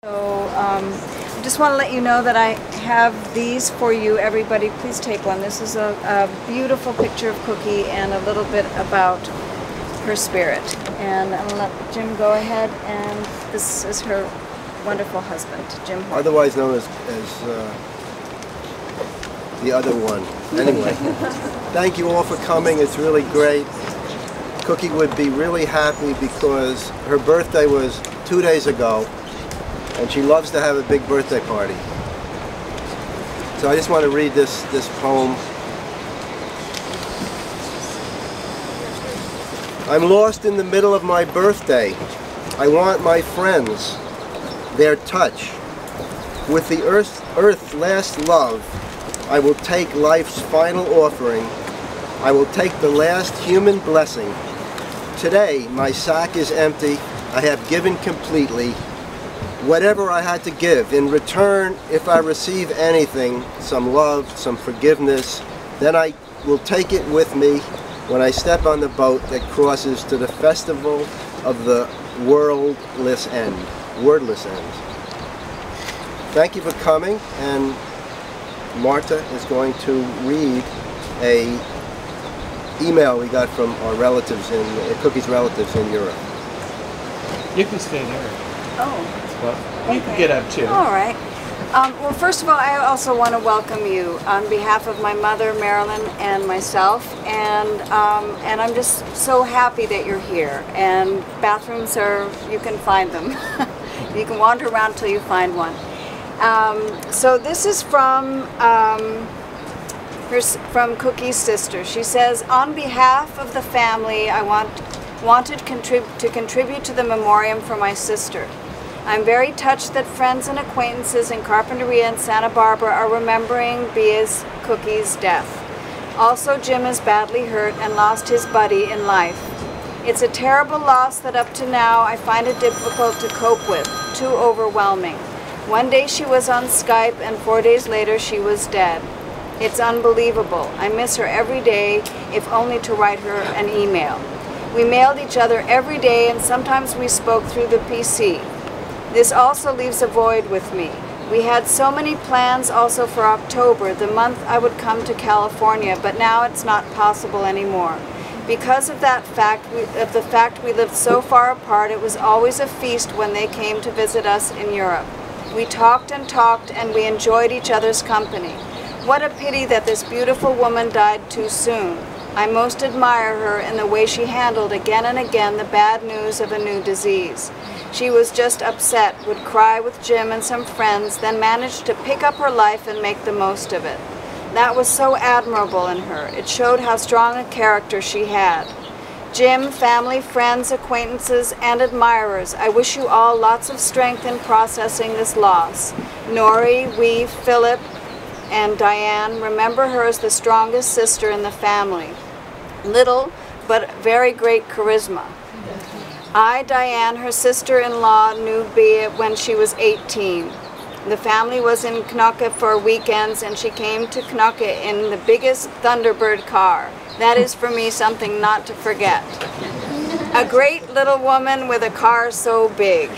So I just want to let you know that I have these for you, everybody. Please take one. This is a beautiful picture of Kucky and a little bit about her spirit. And I'm going to let Jim go ahead, and this is her wonderful husband, Jim Horton. Otherwise known as the other one. Anyway, thank you all for coming. It's really great. Kucky would be really happy because her birthday was 2 days ago, and she loves to have a big birthday party. So I just want to read this poem. I'm lost in the middle of my birthday. I want my friends, their touch. With the earth's last love, I will take life's final offering. I will take the last human blessing. Today, my sack is empty. I have given completely whatever I had to give. In return, if I receive anything, some love, some forgiveness, then I will take it with me when I step on the boat that crosses to the festival of the wordless end. Thank you for coming, and Marta is going to read a email we got from our relatives Kucky's relatives in Europe. You can stay there. Oh. Well, you can get up too. All right. Well, first of all, I also want to welcome you on behalf of my mother, Marilyn, and myself, and I'm just so happy that you're here. And bathrooms you can find them. You can wander around till you find one. So this is from Kucky's sister. She says, on behalf of the family, I wanted to contribute to the memoriam for my sister. I'm very touched that friends and acquaintances in Carpinteria and Santa Barbara are remembering Kucky's death. Also, Jim is badly hurt and lost his buddy in life. It's a terrible loss that up to now I find it difficult to cope with, too overwhelming. One day she was on Skype and 4 days later she was dead. It's unbelievable. I miss her every day, if only to write her an email. We mailed each other every day, and sometimes we spoke through the PC. This also leaves a void with me. We had so many plans also for October, the month I would come to California, but now it's not possible anymore. Because of the fact we lived so far apart, it was always a feast when they came to visit us in Europe. We talked and talked, and we enjoyed each other's company. What a pity that this beautiful woman died too soon. I most admire her in the way she handled again and again the bad news of a new disease. She was just upset, would cry with Jim and some friends, then managed to pick up her life and make the most of it. That was so admirable in her. It showed how strong a character she had. Jim, family, friends, acquaintances, and admirers, I wish you all lots of strength in processing this loss. Nori, we, Philip, and Diane, remember her as the strongest sister in the family. Little, but very great charisma. I, Diane, her sister-in-law, knew Bea when she was 18. The family was in Kucky for weekends, and she came to Kucky in the biggest Thunderbird car. That is, for me, something not to forget. A great little woman with a car so big.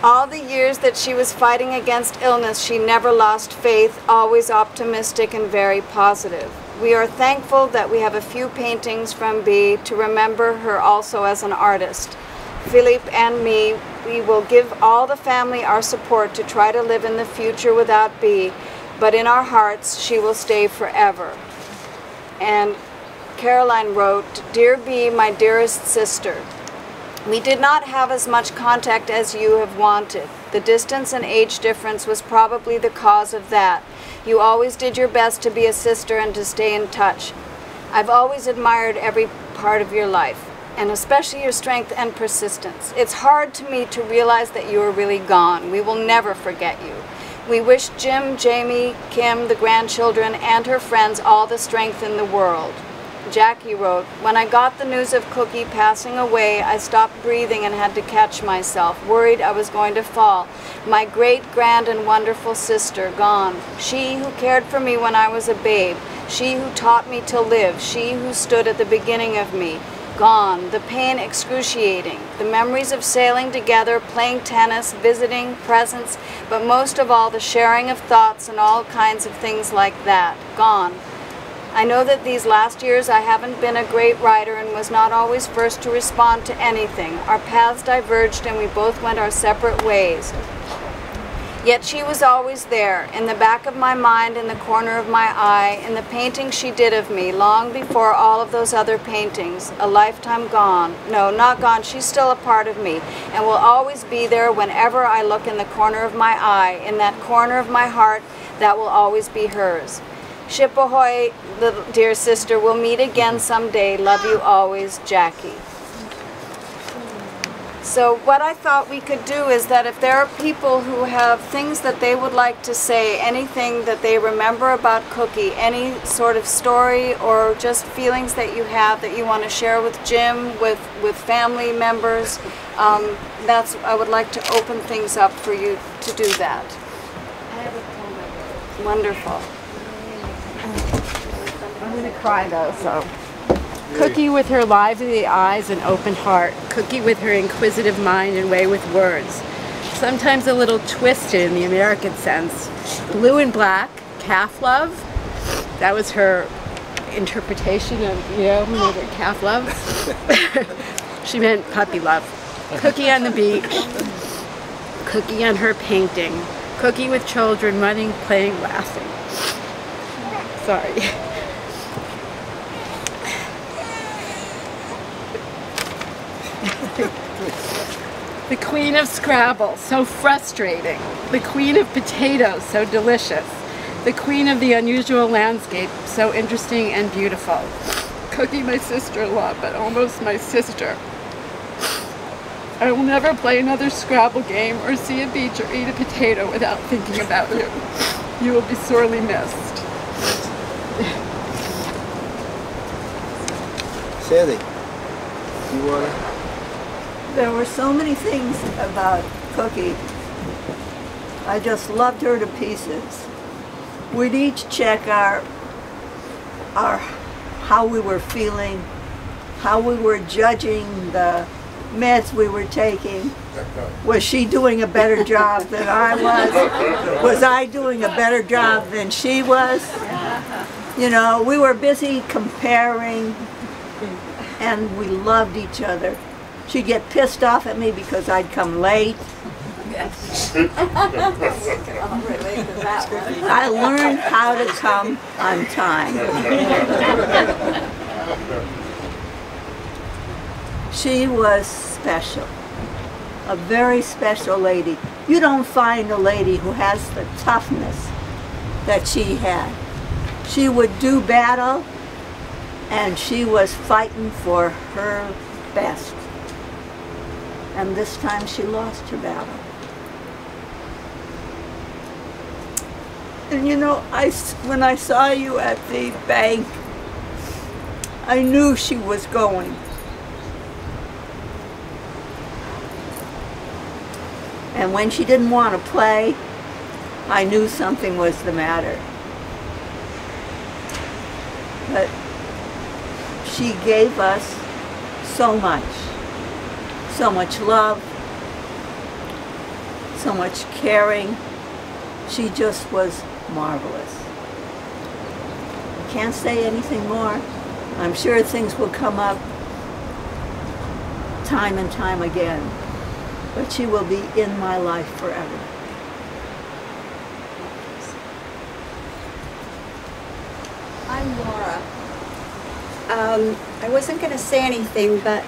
All the years that she was fighting against illness, she never lost faith, always optimistic and very positive. We are thankful that we have a few paintings from Bea to remember her also as an artist. Philippe and me, we will give all the family our support to try to live in the future without Bea, but in our hearts she will stay forever. And Caroline wrote, Dear Bea, my dearest sister, we did not have as much contact as you have wanted. The distance and age difference was probably the cause of that. You always did your best to be a sister and to stay in touch. I've always admired every part of your life, and especially your strength and persistence. It's hard to me to realize that you are really gone. We will never forget you. We wish Jim, Jamie, Kim, the grandchildren, and her friends all the strength in the world. Jackie wrote, when I got the news of Kucky passing away, I stopped breathing and had to catch myself, worried I was going to fall. My great, grand, and wonderful sister, gone. She who cared for me when I was a babe. She who taught me to live. She who stood at the beginning of me. gone. The pain excruciating. The memories of sailing together, playing tennis, visiting, presents, but most of all the sharing of thoughts and all kinds of things like that, gone. I know that these last years I haven't been a great writer and was not always first to respond to anything. Our paths diverged and we both went our separate ways. Yet she was always there, in the back of my mind, in the corner of my eye, in the painting she did of me, long before all of those other paintings. A lifetime gone. No, not gone. She's still a part of me, and will always be there whenever I look in the corner of my eye, in that corner of my heart that will always be hers. Ship ahoy, little dear sister. We'll meet again someday. Love you always, Jackie. So what I thought we could do is that if there are people who have things that they would like to say, anything that they remember about Kucky, any sort of story or just feelings that you have that you want to share with Jim, with family members, I would like to open things up for you to do that. I have a poem. Wonderful. I'm going to cry though, so. Kucky with her lively eyes and open heart. Kucky with her inquisitive mind and way with words. Sometimes a little twisted in the American sense. Blue and black, calf love. That was her interpretation of, calf love. She meant puppy love. Kucky on the beach. Kucky on her painting. Kucky with children running, playing, laughing. Sorry. The queen of Scrabble, so frustrating. The queen of potatoes, so delicious. The queen of the unusual landscape, so interesting and beautiful. Kucky, my sister-in-law, but almost my sister. I will never play another Scrabble game or see a beach or eat a potato without thinking about you. You will be sorely missed. Sandy, you want to? There were so many things about Kucky. I just loved her to pieces. We'd each check our how we were feeling, how we were judging the meds we were taking. Was she doing a better job than I was? Was I doing a better job than she was? You know, we were busy comparing, and we loved each other. She'd get pissed off at me because I'd come late. I learned how to come on time. She was special, a very special lady. You don't find a lady who has the toughness that she had. She would do battle, and she was fighting for her best. And this time she lost her battle. And you know, when I saw you at the bank, I knew she was going. And when she didn't want to play, I knew something was the matter. But she gave us so much love, so much caring. She just was marvelous. I can't say anything more. I'm sure things will come up time and time again, but she will be in my life forever. I'm Laura. I wasn't going to say anything, but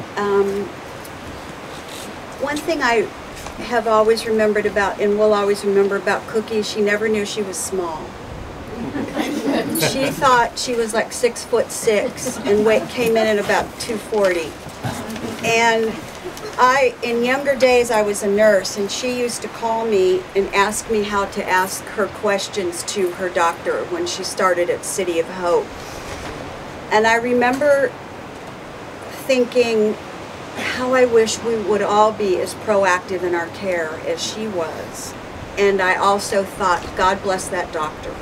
one thing I have always remembered about, and will always remember about Kucky, she never knew she was small. She thought she was like 6'6" and came in at about 240. And in younger days, I was a nurse, and she used to call me and ask me how to ask her questions to her doctor when she started at City of Hope. And I remember thinking how I wish we would all be as proactive in our care as she was. And I also thought, God bless that doctor.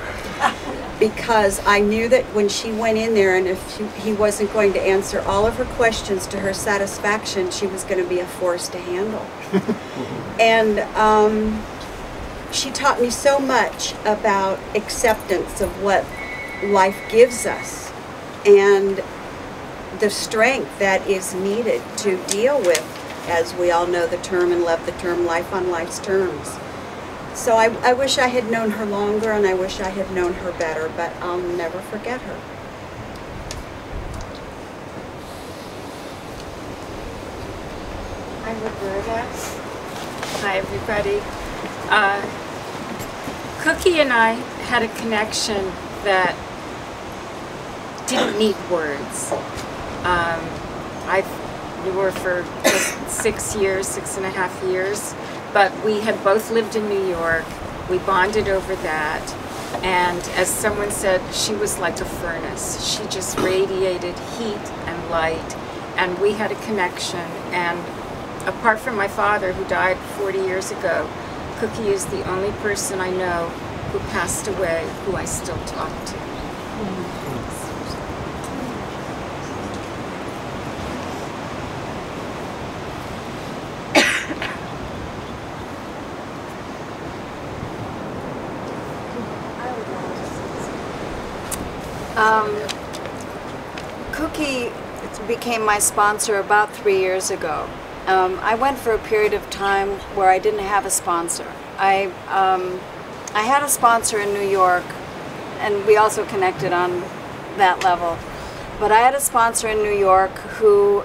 because I knew that when she went in there, and if he wasn't going to answer all of her questions to her satisfaction, she was going to be a force to handle. And she taught me so much about acceptance of what life gives us and the strength that is needed to deal with, as we all know the term and love the term, life on life's terms. So I wish I had known her longer, and I wish I had known her better, but I'll never forget her. I'm Roberta. Hi, everybody. Kucky and I had a connection that didn't need words. I knew her for 6 years, 6.5 years. But we had both lived in New York. We bonded over that. And as someone said, she was like a furnace. She just radiated heat and light. And we had a connection. And apart from my father, who died 40 years ago, Kucky is the only person I know who passed away who I still talk to. Kucky became my sponsor about 3 years ago. I went for a period of time where I didn't have a sponsor. I had a sponsor in New York, and we also connected on that level. But I had a sponsor in New York who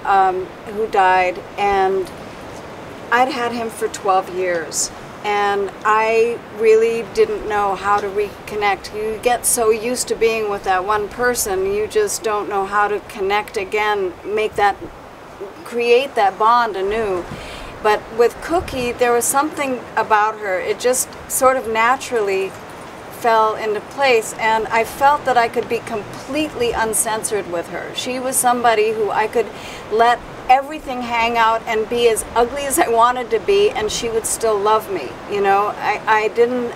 died, and I'd had him for 12 years. And I really didn't know how to reconnect. You get so used to being with that one person, you just don't know how to connect again, create that bond anew. But with Kucky, there was something about her. It just sort of naturally fell into place, and I felt that I could be completely uncensored with her. She was somebody who I could let everything hang out and be as ugly as I wanted to be, and she would still love me. You know, I didn't,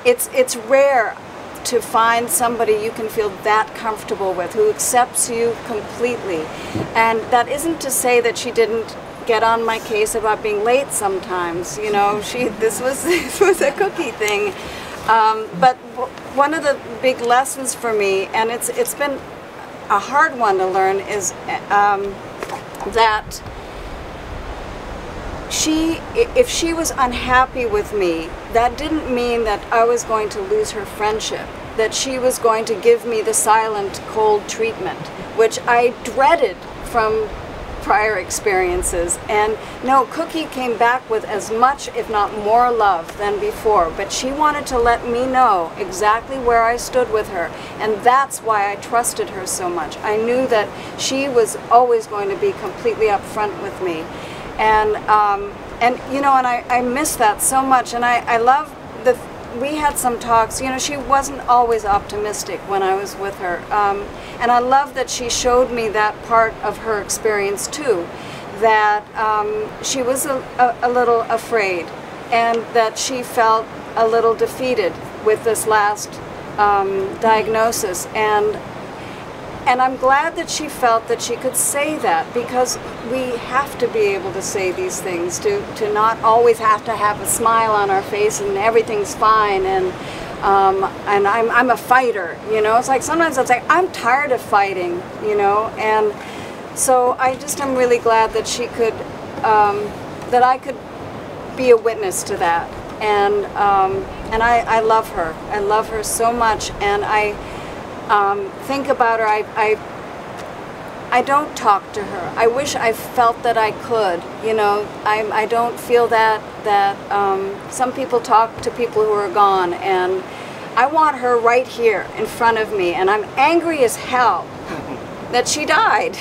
it's rare to find somebody you can feel that comfortable with, who accepts you completely. And that isn't to say that she didn't get on my case about being late sometimes. You know, this was a Kucky thing. But one of the big lessons for me, and it's been a hard one to learn, is that if she was unhappy with me, that didn't mean that I was going to lose her friendship, that she was going to give me the silent, cold treatment, which I dreaded from prior experiences. And no, Kucky came back with as much, if not more, love than before, but she wanted to let me know exactly where I stood with her, and that's why I trusted her so much. I knew that she was always going to be completely upfront with me, and you know, and I miss that so much. And I love we had some talks. You know, she wasn't always optimistic when I was with her. And I love that she showed me that part of her experience too, that she was a little afraid, and that she felt a little defeated with this last diagnosis. And I'm glad that she felt that she could say that, because we have to be able to say these things, to not always have to have a smile on our face and everything's fine, and I'm a fighter, you know. It's like sometimes it's like, I'm tired of fighting, you know. And so I just am really glad that she could, that I could be a witness to that. And I love her. I love her so much, and I think about her. I don't talk to her. I wish I felt that I could, you know. I don't feel that some people talk to people who are gone, and I want her right here in front of me, and I'm angry as hell that she died,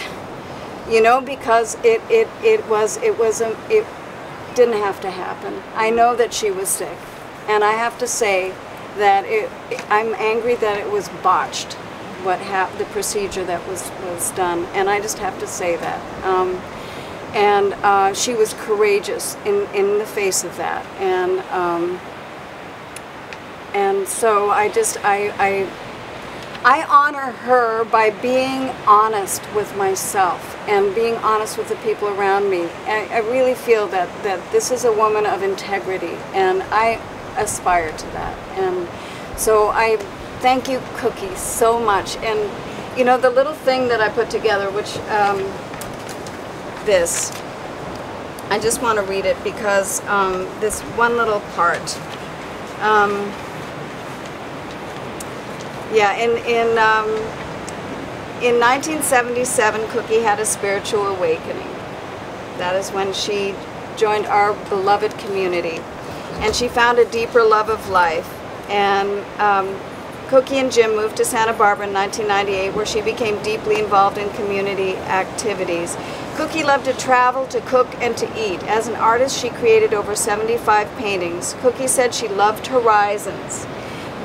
you know, because it didn't have to happen. I know that she was sick, and I have to say that I'm angry that it was botched, the procedure that was done, and I just have to say that. And she was courageous in the face of that, And so I honor her by being honest with myself and being honest with the people around me. I really feel that this is a woman of integrity, and I aspire to that. And so I thank you, Kucky, so much. And you know, the little thing that I put together, which this, I just want to read it because this one little part. Yeah, in 1977, Kucky had a spiritual awakening. That is when she joined our beloved community, and she found a deeper love of life. And Kucky and Jim moved to Santa Barbara in 1998, where she became deeply involved in community activities. Kucky loved to travel, to cook, and to eat. As an artist, she created over 75 paintings. Kucky said she loved horizons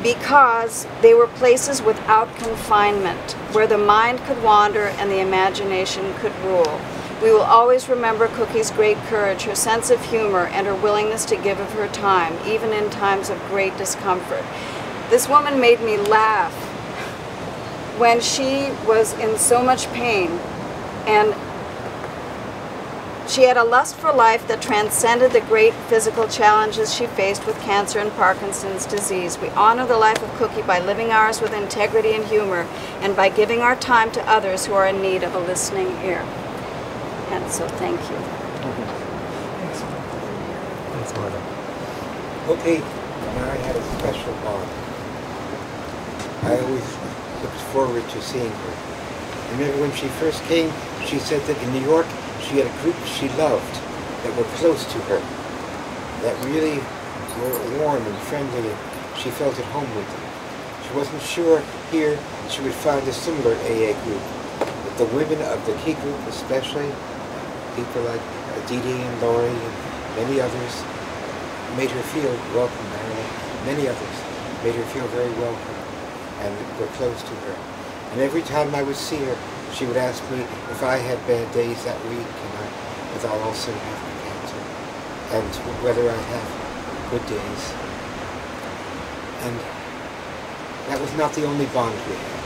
because they were places without confinement, where the mind could wander and the imagination could rule. We will always remember Kucky's great courage, her sense of humor, and her willingness to give of her time, even in times of great discomfort. This woman made me laugh when she was in so much pain, and she had a lust for life that transcended the great physical challenges she faced with cancer and Parkinson's disease. We honor the life of Kucky by living ours with integrity and humor, and by giving our time to others who are in need of a listening ear. And so thank you. Thanks, Marta. Kucky and I had a special bond. I always looked forward to seeing her. I remember when she first came, she said that in New York, she had a group she loved that were close to her, that really were warm and friendly, and she felt at home with them. She wasn't sure here she would find a similar AA group, but the women of the Key group especially, people like Dee Dee and Lori and many others, made her feel welcome, Marilyn. Many others made her feel very welcome and were close to her. And every time I would see her, she would ask me if I had bad days that week, and if I also have cancer, and whether I have good days. And that was not the only bond we had.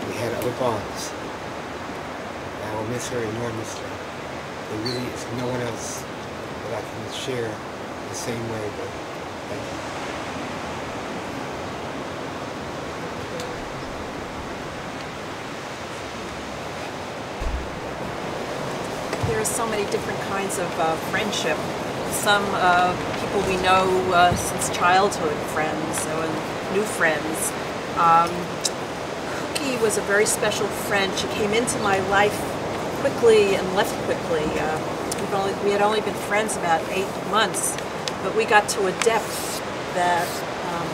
We had other bonds. I will miss her enormously. There really is no one else that I can share the same way with. Thank you. There are so many different kinds of friendship. Some people we know since childhood, friends and new friends. Kucky was a very special friend. She came into my life quickly and left quickly. We had only been friends about 8 months, but we got to a depth that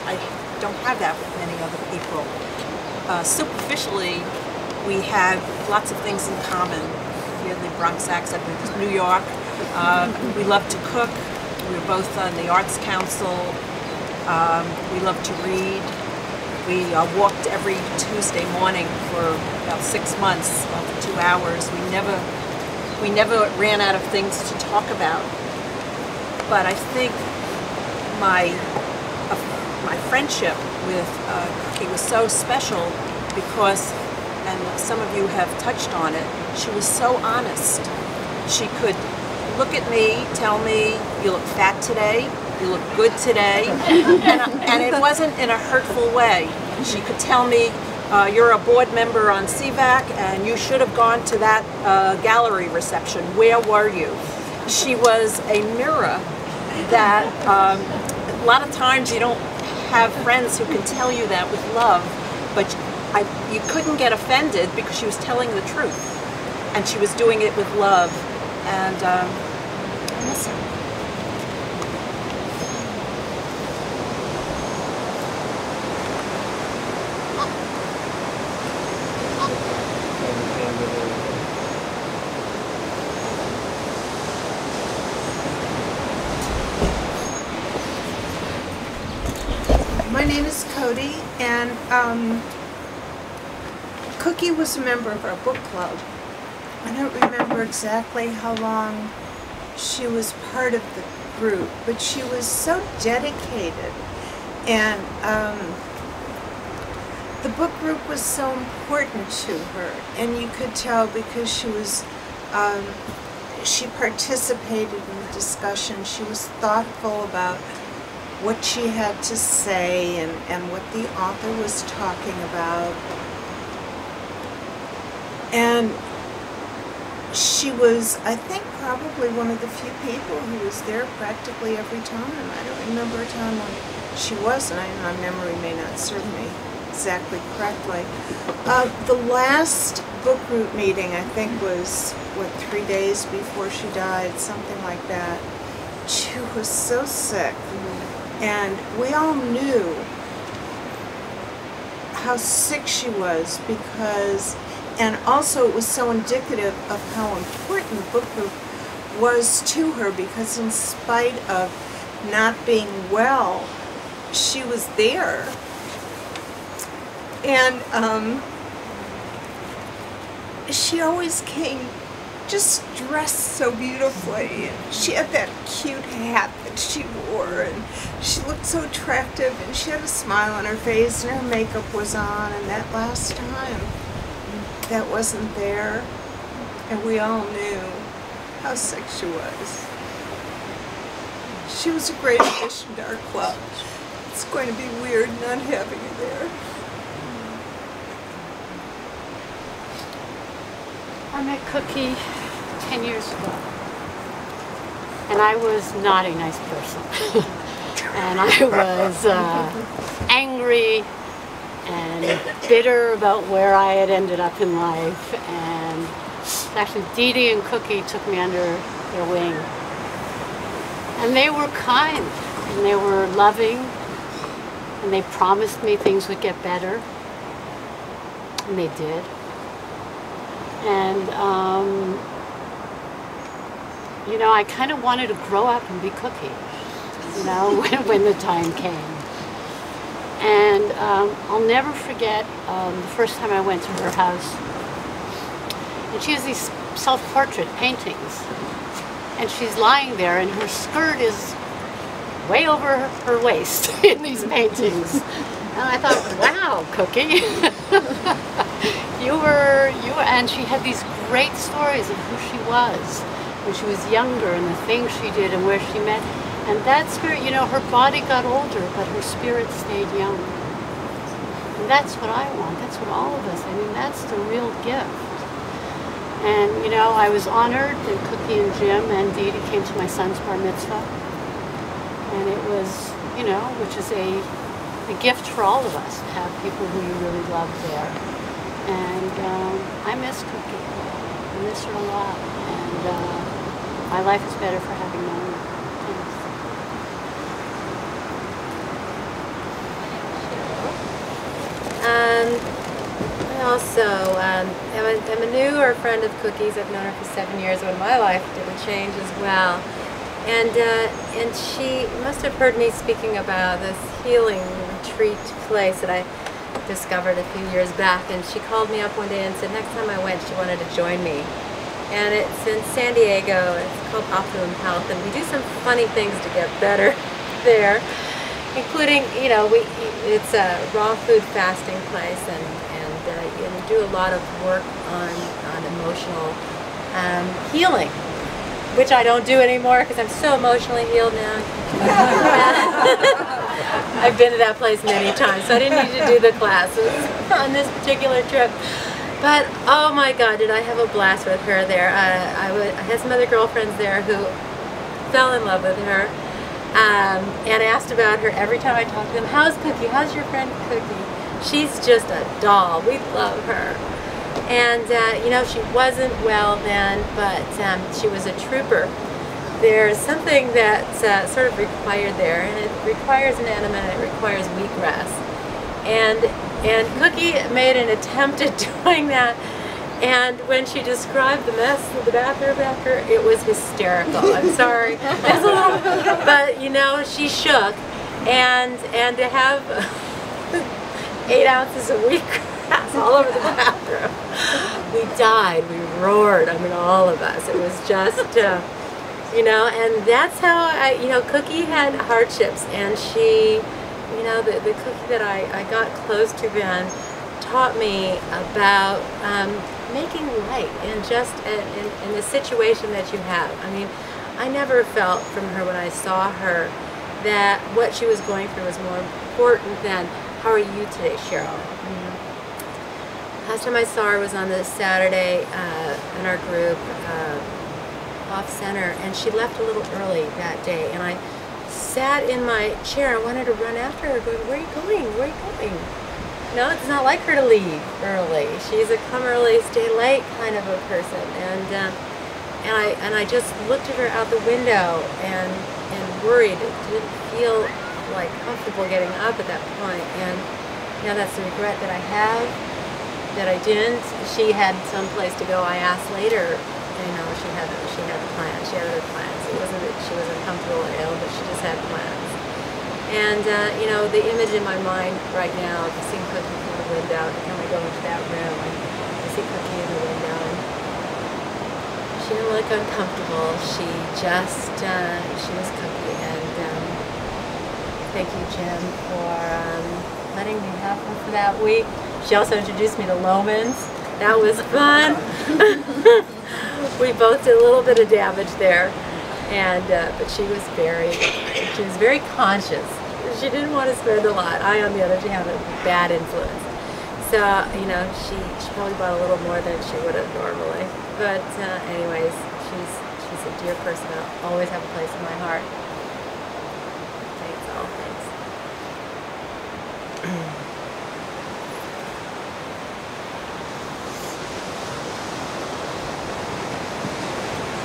I don't have that with many other people. Superficially, we had lots of things in common. We had the Bronx accent, New York. We loved to cook. We were both on the Arts Council. We loved to read. We walked every Tuesday morning for about 6 months, for 2 hours. We never ran out of things to talk about. But I think my friendship with Kucky was so special because, and some of you have touched on it, she was so honest. She could look at me, tell me, you look fat today, you look good today, and it wasn't in a hurtful way. She could tell me, you're a board member on CVAC and you should have gone to that gallery reception. Where were you? She was a mirror that a lot of times you don't have friends who can tell you that with love, but you couldn't get offended because she was telling the truth. And she was doing it with love. And I miss her. My name is Cody, and Kucky was a member of our book club. I don't remember exactly how long she was part of the group, but she was so dedicated. And the book group was so important to her, and you could tell because she was, she participated in the discussion. She was thoughtful about what she had to say and what the author was talking about. And she was, I think, probably one of the few people who was there practically every time. I don't remember a time when she wasn't. My memory may not serve me exactly correctly. The last book group meeting, I think, was, what, 3 days before she died, something like that. She was so sick. And we all knew how sick she was because, and also it was so indicative of how important book group was to her, because in spite of not being well, she was there. And she always came just dressed so beautifully. And she had that cute hat that she wore, and she looked so attractive, and she had a smile on her face, and her makeup was on, and that last time that wasn't there, and we all knew how sick she was. She was a great addition to our club. It's going to be weird not having her there. I met Kucky 10 years ago, and I was not a nice person. And I was angry and bitter about where I had ended up in life. And actually, Dee Dee and Kucky took me under their wing. And they were kind, and they were loving, and they promised me things would get better, and they did. And, you know, I kind of wanted to grow up and be Kucky, you know, when the time came. And I'll never forget the first time I went to her house. And she has these self-portrait paintings. And she's lying there, and her skirt is way over her waist in these paintings. And I thought, wow, Kucky. you were, and she had these great stories of who she was when she was younger and the things she did and where she met. And that spirit, you know, her body got older, but her spirit stayed young. And that's what I want. That's what all of us, I mean, that's the real gift. And, you know, I was honored that Kucky and Jim and Dee Dee came to my son's bar mitzvah. And it was, you know, which is a gift for all of us to have people who you really love there. And I miss Kucky. I miss her a lot. And my life is better for having known her. I also am a newer friend of Kucky's. I've known her for 7 years when my life didn't change as well. And she must have heard me speaking about this healing retreat place that I discovered a few years back, and she called me up one day and said next time I went she wanted to join me. And it's in San Diego, and it's called Optimum Health, and we do some funny things to get better there, including, you know, it's a raw food fasting place, and we do a lot of work on emotional healing, which I don't do anymore because I'm so emotionally healed now. I've been to that place many times, so I didn't need to do the classes on this particular trip. But oh my God, did I have a blast with her there. I had some other girlfriends there who fell in love with her, and asked about her every time I talked to them. How's Kucky? How's your friend Kucky? She's just a doll. We love her. And you know, she wasn't well then, but she was a trooper. There's something that's sort of required there, and it requires an enema, and it requires wheatgrass. And Kucky made an attempt at doing that, and when she described the mess of the bathroom after, it was hysterical. I'm sorry, but you know, she shook, and to have 8 ounces of wheatgrass all over the bathroom, we died, we roared. I mean, all of us. It was just You know, and that's how Kucky had hardships, and she, the Kucky that I got close to then taught me about making light in just in the situation that you have. I mean, I never felt from her when I saw her that what she was going through was more important than how are you today, Cheryl? Last time I saw her was on this Saturday in our group off center, and she left a little early that day, and I sat in my chair and wanted to run after her going, where are you going? Where are you going? No, it's not like her to leave early. She's a come early, stay late kind of a person, and I just looked at her out the window and worried. It didn't feel like comfortable getting up at that point, and that's the regret that I have, that I didn't. She had some place to go. I asked later, she had plans. She had other plans. It wasn't that she was uncomfortable or ill, but she just had plans. And the image in my mind right now of seeing Kucky from the window, every time I go into that room, I see Kucky in the window, and she didn't look uncomfortable. She just, she was Kucky. And thank you, Jim, for letting me have her for that week. She also introduced me to Lomans. That was fun. We both did a little bit of damage there, and but she was very conscious. She didn't want to spend a lot. I, on the other hand, had a bad influence. So she probably bought a little more than she would have normally. But anyways, she's a dear person. I'll always have a place in my heart. Thanks all. Thanks.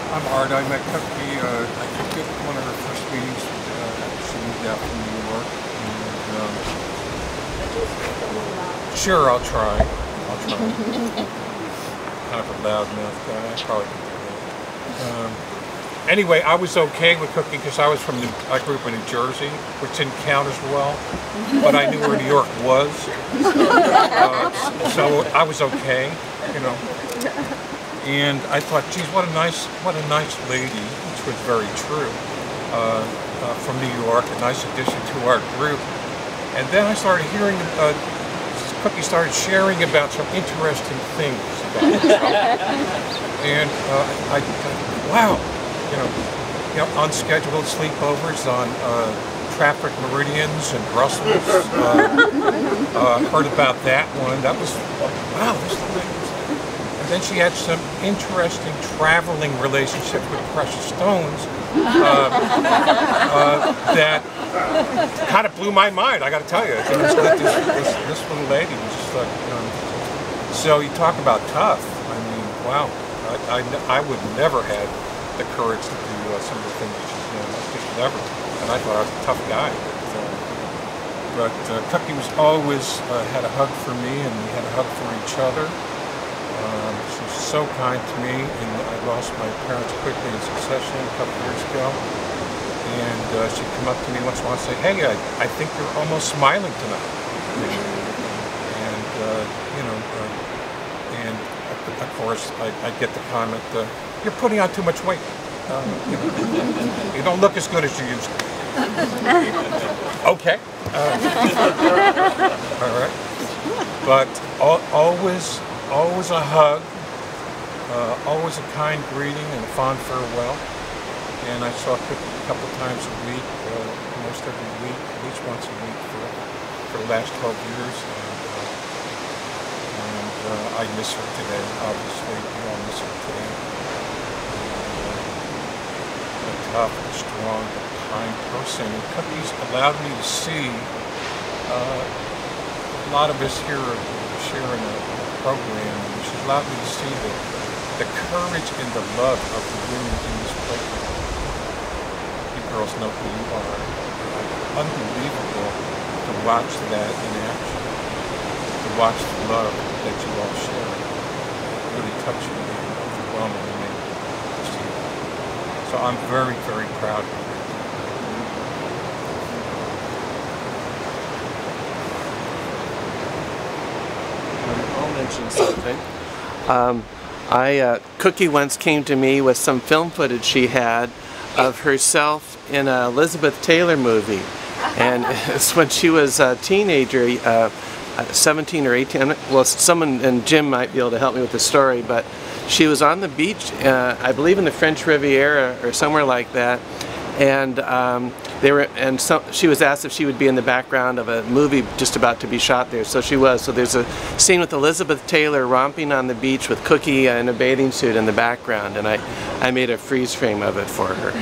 I'm Art. I met Kucky, I think at one of her first meetings. She moved out from New York. And, sure, I'll try. Kind of a loudmouth guy. I probably could do that. Anyway, I was okay with Kucky because I grew up in New Jersey, which didn't count as well, but I knew where New York was. So I was okay, And I thought, geez, what a nice lady, which was very true, from New York, a nice addition to our group. And then I started hearing, Kucky started sharing about some interesting things about herself. And I wow, unscheduled sleepovers on traffic meridians in Brussels. Heard about that one. That was, wow, this thing. Then she had some interesting traveling relationship with precious stones that kind of blew my mind, I got to tell you. This little lady was just like, so you talk about tough. I mean, wow. I would never have the courage to do some of the things that she's doing. Just never. And I thought I was a tough guy. But Kucky was always had a hug for me, and we had a hug for each other. She was so kind to me, and I lost my parents quickly in succession a couple years ago. And she'd come up to me once in a while and say, hey, I think you're almost smiling tonight. And, and of course, I get the comment, you're putting on too much weight. You don't look as good as you used to. Okay. All right. But always a hug, always a kind greeting and a fond farewell. And I saw Kucky a couple times a week, almost every week, at least once a week for the last 12 years. And I miss her today, obviously. We all miss her today. A tough, strong, kind person. And Kucky's allowed me to see a lot of us here sharing a program, and she's allowed me to see the courage and the love of the women in this program. You girls know who you are. Unbelievable to watch that in action, to watch the love that you all share. Really touching me and overwhelming me to see that. So I'm very, very proud of you. I'll mention something. Kucky once came to me with some film footage she had of herself in an Elizabeth Taylor movie. And it's when she was a teenager, 17 or 18. Well, someone, and Jim might be able to help me with the story, but she was on the beach, I believe in the French Riviera or somewhere like that, and she was asked if she would be in the background of a movie just about to be shot there. So she was. So there's a scene with Elizabeth Taylor romping on the beach with Kucky in a bathing suit in the background, and I made a freeze frame of it for her.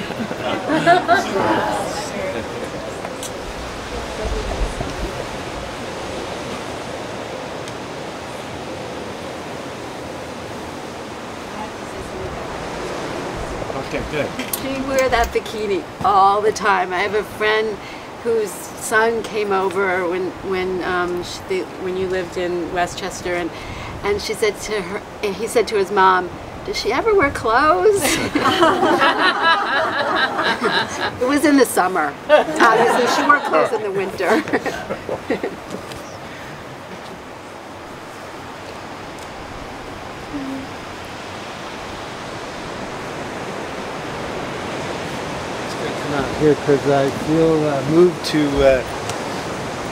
Okay, good. She wear that bikini all the time. I have a friend whose son came over when you lived in Westchester, and she said to her, and he said to his mom, "Does she ever wear clothes?" It was in the summer. Obviously, she wore clothes in the winter. Out here because I feel moved to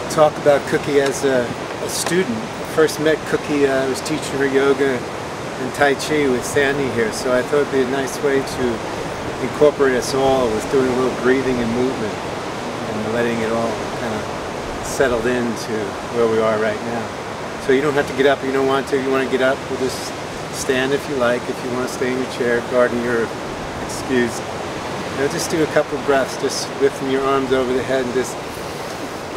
talk about Kucky as a student. I first met Kucky, I was teaching her yoga and Tai Chi with Sandy here, so I thought it would be a nice way to incorporate us all with doing a little breathing and movement and letting it all kind of settle into where we are right now. So you don't have to get up if you don't want to. If you want to get up, we'll just stand if you like. If you want to stay in your chair, garden, you're excused. Just do a couple breaths, just lifting your arms over the head and just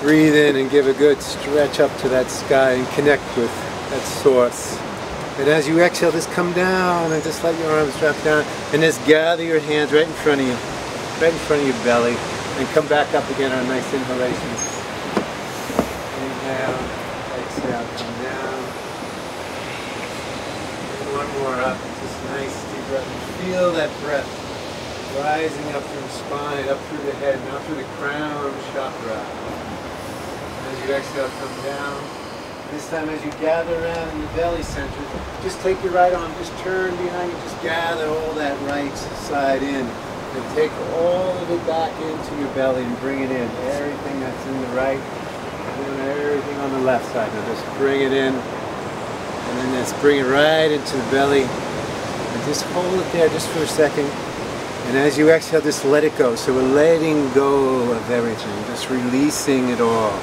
breathe in and give a good stretch up to that sky and connect with that source. And as you exhale, just come down and just let your arms drop down and just gather your hands right in front of you, right in front of your belly, and come back up again on a nice inhalation. Inhale, exhale, come down. And one more up, just nice deep breath. Feel that breath rising up through the spine, up through the head, now through the crown chakra. As you exhale, come down. This time as you gather around in the belly center, just take your right arm, just turn behind you, just gather all that right side in. And take all of it back into your belly and bring it in. Everything that's in the right, and then everything on the left side. Now just bring it in, and then just bring it right into the belly. And just hold it there just for a second. And as you exhale, just let it go. So we're letting go of everything, just releasing it all.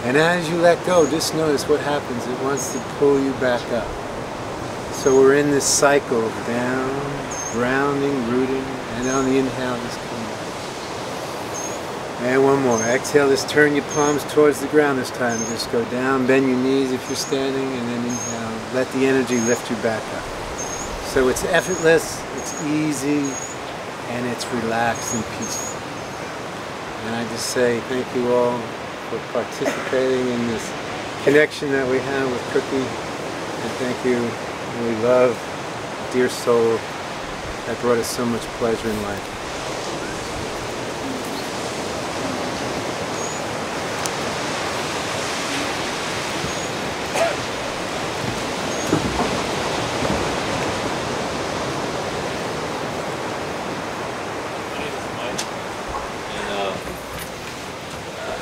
And as you let go, just notice what happens. It wants to pull you back up. So we're in this cycle of down, grounding, rooting, and on the inhale, just come back. And one more. Exhale, just turn your palms towards the ground this time. Just go down, bend your knees if you're standing, and then inhale. Let the energy lift you back up. So it's effortless, it's easy, and it's relaxed and peaceful. And I just say thank you all for participating in this connection that we have with Kucky. And thank you, and we love, dear soul, that brought us so much pleasure in life.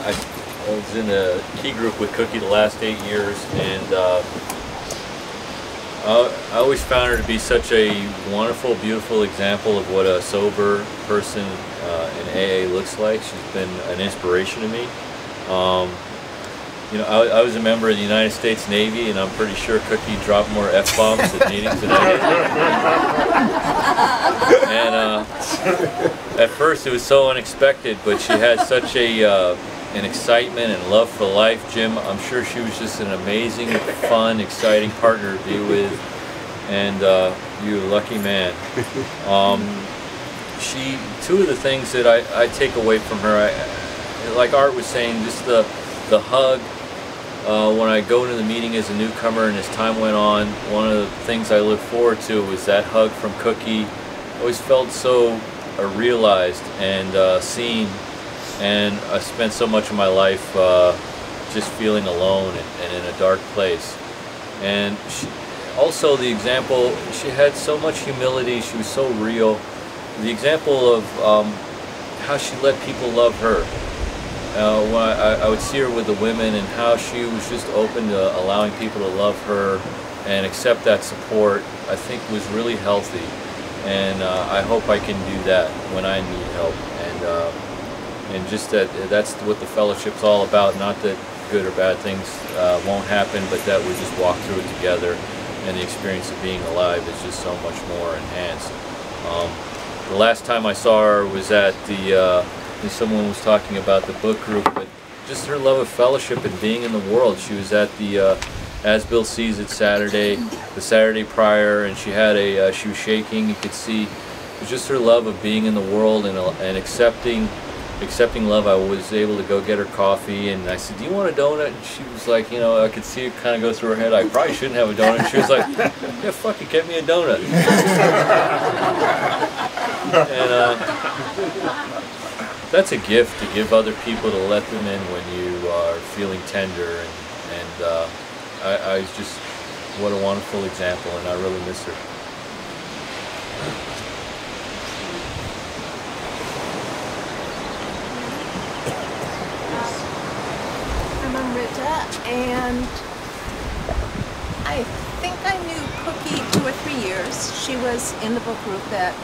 I was in a key group with Kucky the last 8 years, and I always found her to be such a wonderful, beautiful example of what a sober person in AA looks like. She's been an inspiration to me. You know, I was a member of the United States Navy, and I'm pretty sure Kucky dropped more F-bombs at meetings than I did. And at first it was so unexpected, but she had such an excitement and love for life. Jim, I'm sure she was just an amazing, fun, exciting partner to be with, and you're a lucky man. Two of the things that I take away from her, like Art was saying, just the hug. When I go into the meeting as a newcomer and as time went on, one of the things I look forward to was that hug from Kucky. I always felt so realized and seen. And I spent so much of my life just feeling alone and in a dark place. And also the example, she had so much humility, she was so real, the example of how she let people love her. When I would see her with the women and how she was just open to allowing people to love her and accept that support, I think was really healthy. And I hope I can do that when I need help. And just that's what the fellowship's all about. Not that good or bad things won't happen, but that we just walk through it together, and the experience of being alive is just so much more enhanced. The last time I saw her was at the, someone was talking about the book group, but just her love of fellowship and being in the world. She was at the As Bill Sees It Saturday, the Saturday prior, and she had she was shaking, you could see. It was just her love of being in the world and accepting love. I was able to go get her coffee, and I said, "Do you want a donut?" And she was like, I could see it kind of go through her head, I probably shouldn't have a donut. And she was like, "Yeah, fuck it, get me a donut." And that's a gift, to give other people, to let them in when you are feeling tender, and I just, what a wonderful example, and I really miss her. I'm Rita, and I think I knew Kucky 2 or 3 years. She was in the book group that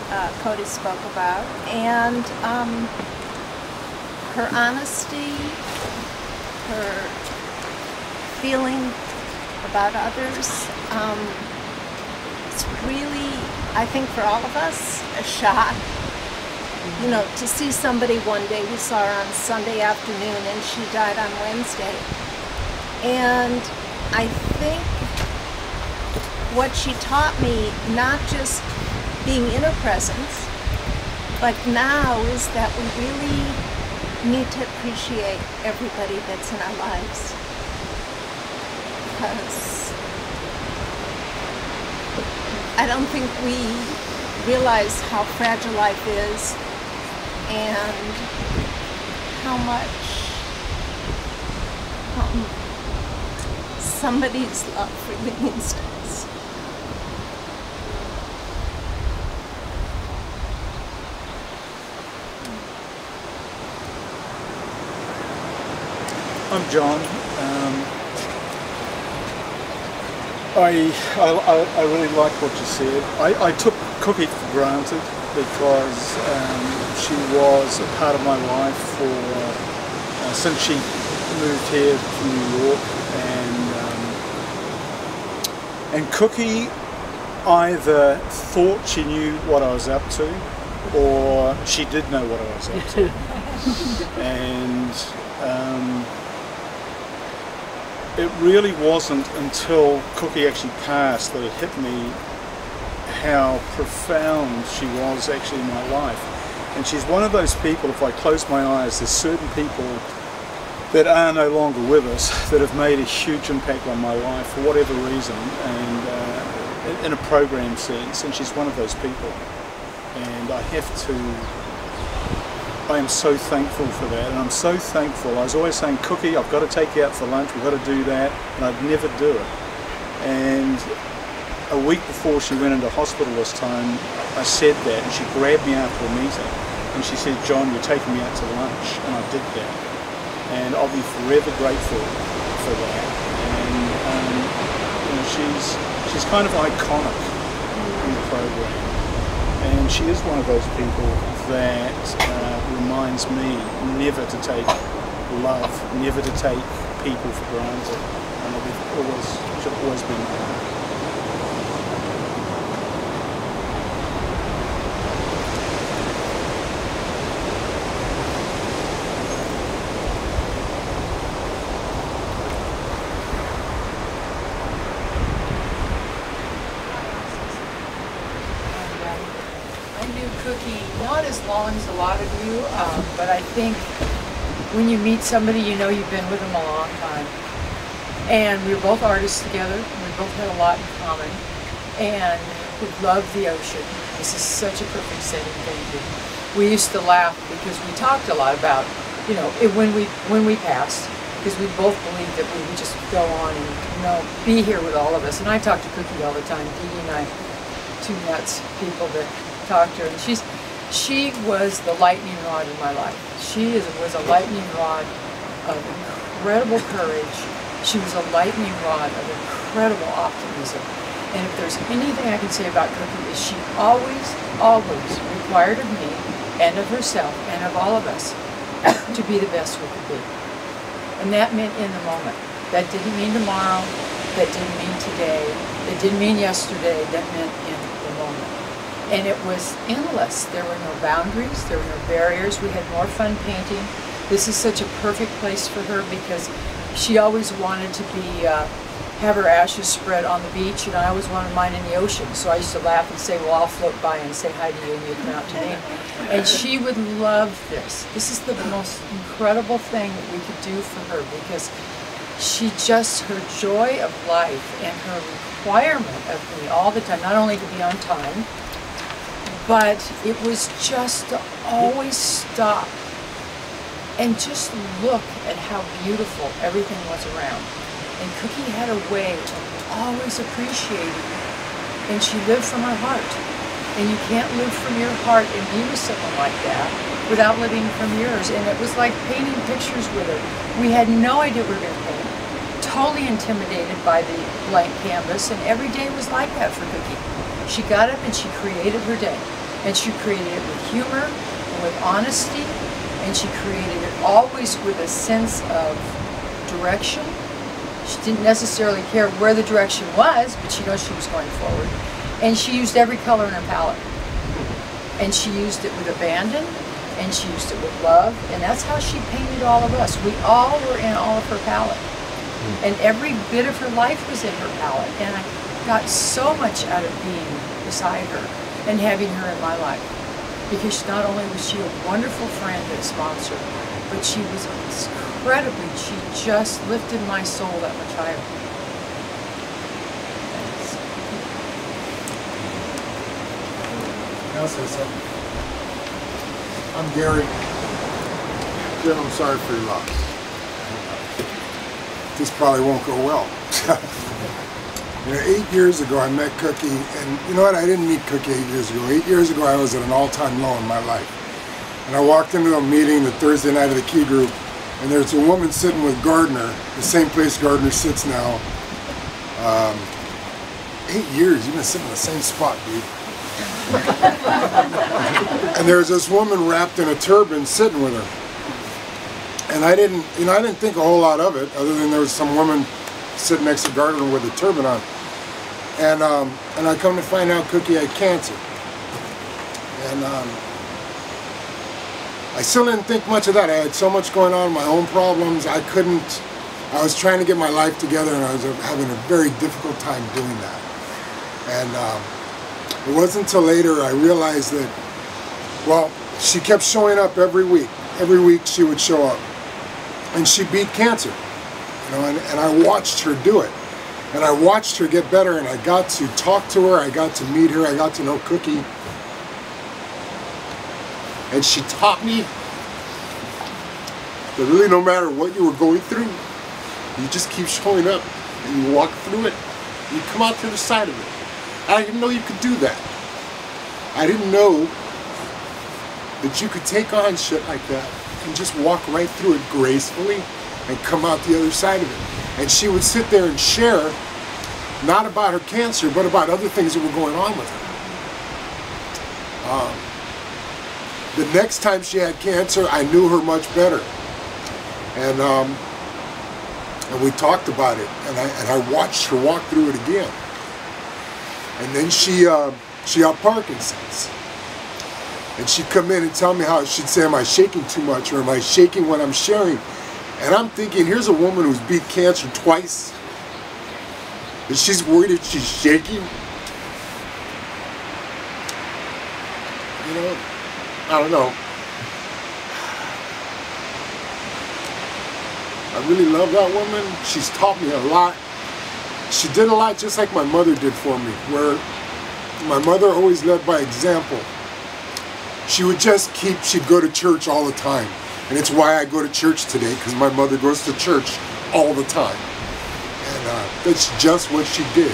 Cody spoke about, and her honesty, her feeling about others, it's really, I think for all of us, a shock. To see somebody one day, we saw her on Sunday afternoon and she died on Wednesday. And I think what she taught me, not just being in her presence, but now, is that we really need to appreciate everybody that's in our lives. Because I don't think we realize how fragile life is and how much somebody's love really means to us. I'm John. I really like what you said. I took Kucky for granted because she was a part of my life for since she moved here from New York, and Kucky either thought she knew what I was up to, or she did know what I was up to, and it really wasn't until Kucky actually passed that it hit me how profound she was actually in my life. And she's one of those people, if I close my eyes, there's certain people that are no longer with us that have made a huge impact on my life for whatever reason, and in a program sense, and she's one of those people. And I am so thankful for that, and I'm so thankful. I was always saying, Kucky, I've got to take you out for lunch, we've got to do that, and I'd never do it. And a week before she went into hospital this time, I said that, and she grabbed me after a meeting, and she said, John, you're taking me out to lunch, and I did that. And I'll be forever grateful for that. And she's kind of iconic in the program, and she is one of those people that reminds me never to take love, never to take people for granted, and should always be my heart. Not as long as a lot of you, but I think when you meet somebody, you know you've been with them a long time. And we were both artists together, we both had a lot in common, and we loved the ocean. This is such a perfect setting, thank you. We used to laugh because we talked a lot about, when we passed, because we both believed that we would just go on and, be here with all of us. And I talk to Kucky all the time, Dee and I, two nuts people that talk to her, and She was the lightning rod in my life. She was a lightning rod of incredible courage. She was a lightning rod of incredible optimism. And if there's anything I can say about Kucky is she always, always required of me and of herself and of all of us to be the best we could be. And that meant in the moment. That didn't mean tomorrow. That didn't mean today. That didn't mean yesterday. That meant in the moment. And it was endless. There were no boundaries. There were no barriers. We had more fun painting. This is such a perfect place for her because she always wanted to be have her ashes spread on the beach, and I always wanted mine in the ocean. So I used to laugh and say, well, I'll float by and say hi to you and you come out to me. And she would love this. This is the most incredible thing that we could do for her because she just, her joy of life and her requirement of me all the time, not only to be on time, but it was just to always stop and just look at how beautiful everything was around. And Kucky had a way of always appreciating, and she lived from her heart. And you can't live from your heart and be with someone like that without living from yours. And it was like painting pictures with her. We had no idea we were going to paint. Totally intimidated by the blank canvas, and every day was like that for Kucky. She got up and she created her day. And she created it with humor and with honesty, and she created it always with a sense of direction. She didn't necessarily care where the direction was, but she knows she was going forward. And she used every color in her palette. And she used it with abandon, and she used it with love, and that's how she painted all of us. We all were in all of her palette. And every bit of her life was in her palette. And I got so much out of being beside her and having her in my life. Because not only was she a wonderful friend and sponsor, but she was incredibly, she just lifted my soul that much higher. Can I say something? I'm Gary. Jim, I'm sorry for your loss. This probably won't go well. 8 years ago I met Kucky, and you know what, I didn't meet Kucky 8 years ago. 8 years ago I was at an all-time low in my life. And I walked into a meeting the Thursday night of the Key Group, and there's a woman sitting with Gardner, the same place Gardner sits now. 8 years, you've been sitting in the same spot, dude. And there's this woman wrapped in a turban sitting with her. And I didn't think a whole lot of it, other than there was some woman sitting next to Gardner with a turban on. And I come to find out Kucky had cancer. And I still didn't think much of that. I had so much going on, my own problems. I was trying to get my life together, and I was having a very difficult time doing that. And it wasn't until later I realized that, well, she kept showing up every week. Every week she would show up. And she beat cancer. You know, and I watched her do it. And I watched her get better, and I got to talk to her, I got to meet her, I got to know Kucky. And she taught me that really no matter what you were going through, you just keep showing up, and you walk through it, and you come out to the side of it. I didn't know you could do that. I didn't know that you could take on shit like that and just walk right through it gracefully and come out the other side of it. And she would sit there and share, not about her cancer, but about other things that were going on with her. The next time she had cancer, I knew her much better. And we talked about it, and I watched her walk through it again. And then she got Parkinson's. And she'd come in and tell me how, she'd say, am I shaking too much, or am I shaking when I'm sharing? And I'm thinking, here's a woman who's beat cancer twice, and she's worried that she's shaking. You know, I don't know. I really love that woman. She's taught me a lot. She did a lot just like my mother did for me, where my mother always led by example. She would just she'd go to church all the time. And it's why I go to church today, because my mother goes to church all the time. And that's just what she did.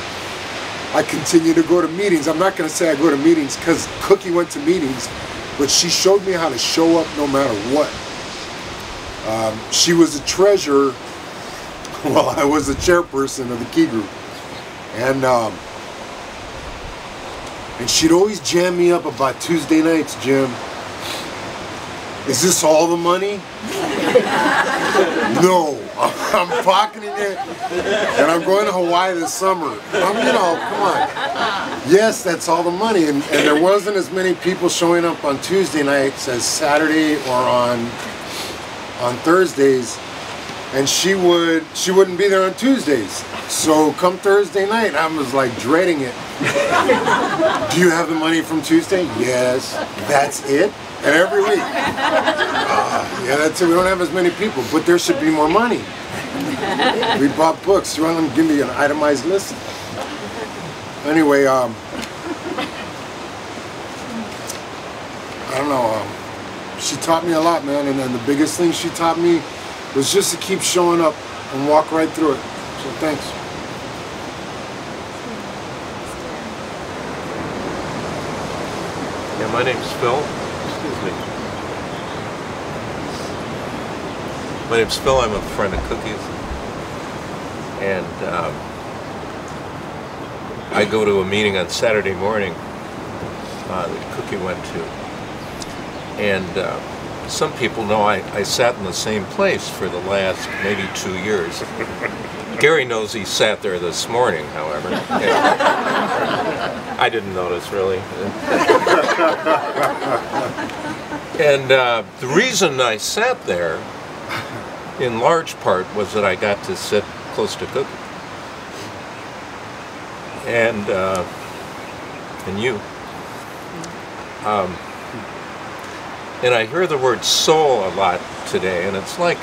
I continue to go to meetings. I'm not going to say I go to meetings because Kucky went to meetings, but she showed me how to show up no matter what. She was a treasurer while I was the chairperson of the Key Group. And she'd always jam me up about Tuesday nights, Jim. Is this all the money? No, I'm pocketing it, and I'm going to Hawaii this summer. You know, come on. Yes, that's all the money, and there wasn't as many people showing up on Tuesday nights as Saturday or on Thursdays, and she wouldn't be there on Tuesdays. So come Thursday night, I was like dreading it. Do you have the money from Tuesday? Yes. That's it? And every week. Yeah, that's it. We don't have as many people, but there should be more money. We bought books. You want them to give me an itemized list? Anyway, I don't know. She taught me a lot, man, and then the biggest thing she taught me was just to keep showing up and walk right through it. So thanks. Yeah, my name's Phil. Excuse me. My name's Phil. I'm a friend of Cooky's. And I go to a meeting on Saturday morning that Cooky went to. And some people know I sat in the same place for the last maybe 2 years. Gary knows he sat there this morning, however. I didn't notice, really. And the reason I sat there, in large part, was that I got to sit close to Cooky. And you. And I hear the word soul a lot today, and it's like,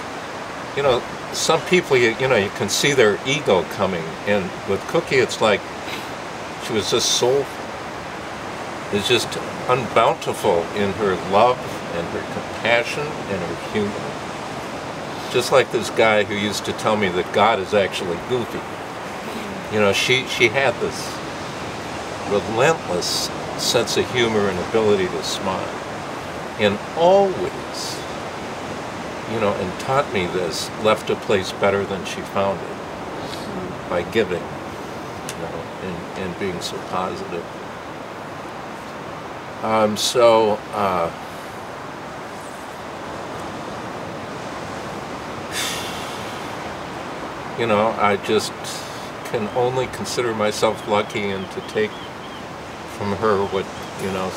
you know, some people, you know, you can see their ego coming, and with Cooky, it's like she was just soulful. Is just unbountiful in her love and her compassion and her humor. Just like this guy who used to tell me that God is actually goofy. You know, she had this relentless sense of humor and ability to smile. And always, you know, and taught me this, left a place better than she found it by giving, you know, and being so positive. You know, I just can only consider myself lucky and to take from her what, you know,